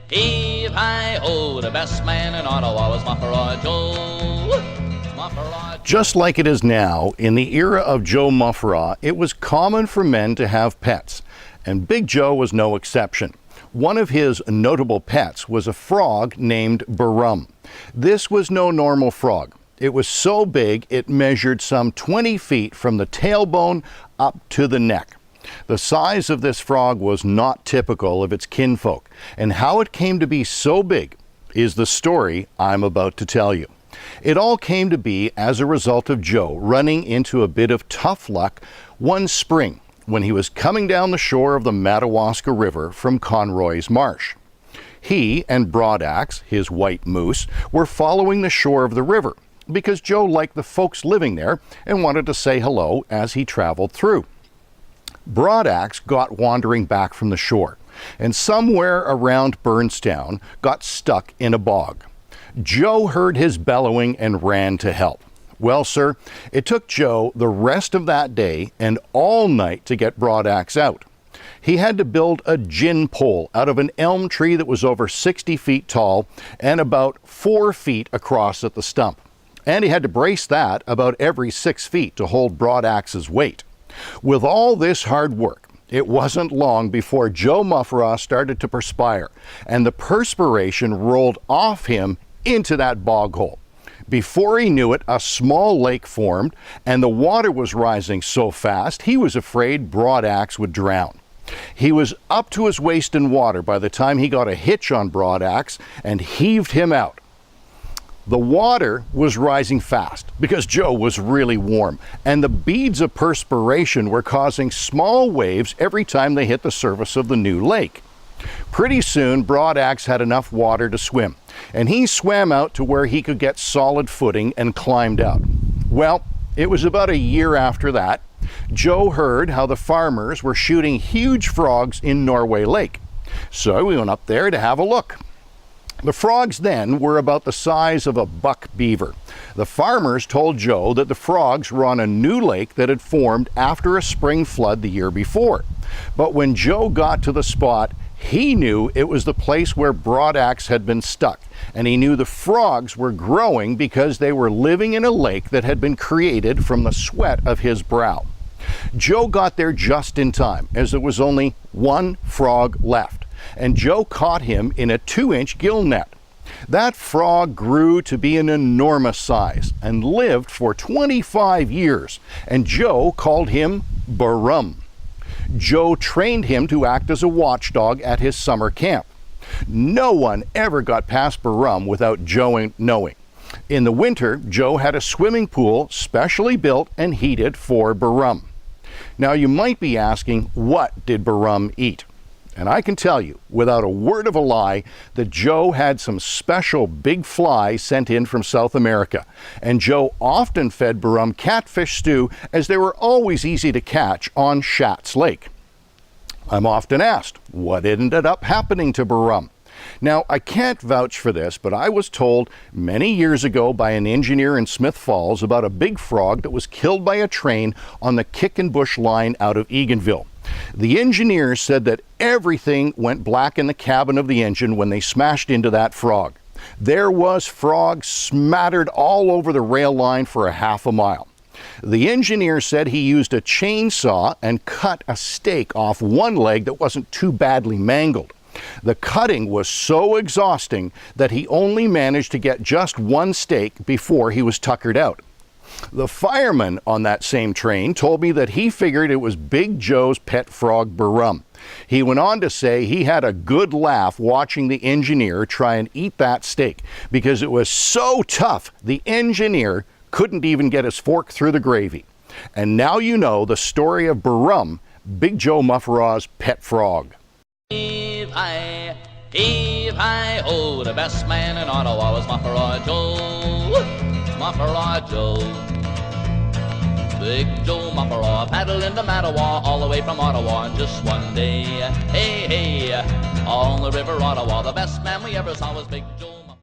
heave hi, ho, the best man in Ottawa was Mufferaw Joe. Mufferaw Joe. Just like it is now, in the era of Joe Mufferaw, it was common for men to have pets, and Big Joe was no exception. One of his notable pets was a frog named Barrum. This was no normal frog. It was so big it measured some 20 feet from the tailbone up to the neck. The size of this frog was not typical of its kinfolk, and how it came to be so big is the story I'm about to tell you. It all came to be as a result of Joe running into a bit of tough luck one spring when he was coming down the shore of the Madawaska River from Conroy's Marsh. He and Broadaxe, his white moose, were following the shore of the river because Joe liked the folks living there and wanted to say hello as he traveled through. Broadaxe got wandering back from the shore, and somewhere around Burnstown got stuck in a bog. Joe heard his bellowing and ran to help. Well, sir, it took Joe the rest of that day and all night to get Broadaxe out. He had to build a gin pole out of an elm tree that was over 60 feet tall and about 4 feet across at the stump. And he had to brace that about every 6 feet to hold Broadaxe's weight. With all this hard work, it wasn't long before Joe Mufferaw started to perspire, and the perspiration rolled off him into that bog hole. Before he knew it, a small lake formed, and the water was rising so fast he was afraid Broadaxe would drown. He was up to his waist in water by the time he got a hitch on Broadaxe and heaved him out. The water was rising fast because Joe was really warm, and the beads of perspiration were causing small waves every time they hit the surface of the new lake. Pretty soon, Broadaxe had enough water to swim, and he swam out to where he could get solid footing and climbed out. Well, it was about a year after that, Joe heard how the farmers were shooting huge frogs in Norway Lake. So we went up there to have a look. The frogs then were about the size of a buck beaver. The farmers told Joe that the frogs were on a new lake that had formed after a spring flood the year before. But when Joe got to the spot, he knew it was the place where Broadaxe had been stuck, and he knew the frogs were growing because they were living in a lake that had been created from the sweat of his brow. Joe got there just in time, as there was only one frog left, and Joe caught him in a 2-inch gill net. That frog grew to be an enormous size and lived for 25 years, and Joe called him Barrum. Joe trained him to act as a watchdog at his summer camp. No one ever got past Barrum without Joe knowing. In the winter, Joe had a swimming pool specially built and heated for Barrum. Now you might be asking, what did Barrum eat? And I can tell you, without a word of a lie, that Joe had some special big fly sent in from South America. And Joe often fed Barrum catfish stew, as they were always easy to catch on Schatz Lake. I'm often asked, what ended up happening to Barrum? Now, I can't vouch for this, but I was told many years ago by an engineer in Smith Falls about a big frog that was killed by a train on the Kickenbush line out of Eganville. The engineer said that everything went black in the cabin of the engine when they smashed into that frog. There was frog smattered all over the rail line for a half a mile. The engineer said he used a chainsaw and cut a steak off one leg that wasn't too badly mangled. The cutting was so exhausting that he only managed to get just one steak before he was tuckered out. The fireman on that same train told me that he figured it was Big Joe's pet frog, Barrum. He went on to say he had a good laugh watching the engineer try and eat that steak because it was so tough the engineer couldn't even get his fork through the gravy. And now you know the story of Barrum, Big Joe Mufferaw's pet frog. Heave hi, ho, the best man in Ottawa was Mufferaw Joe. Mufferaw Joe. Big Joe Mufferaw paddled into Mattawa all the way from Ottawa in just one day. Hey, hey, on the river Ottawa, the best man we ever saw was Big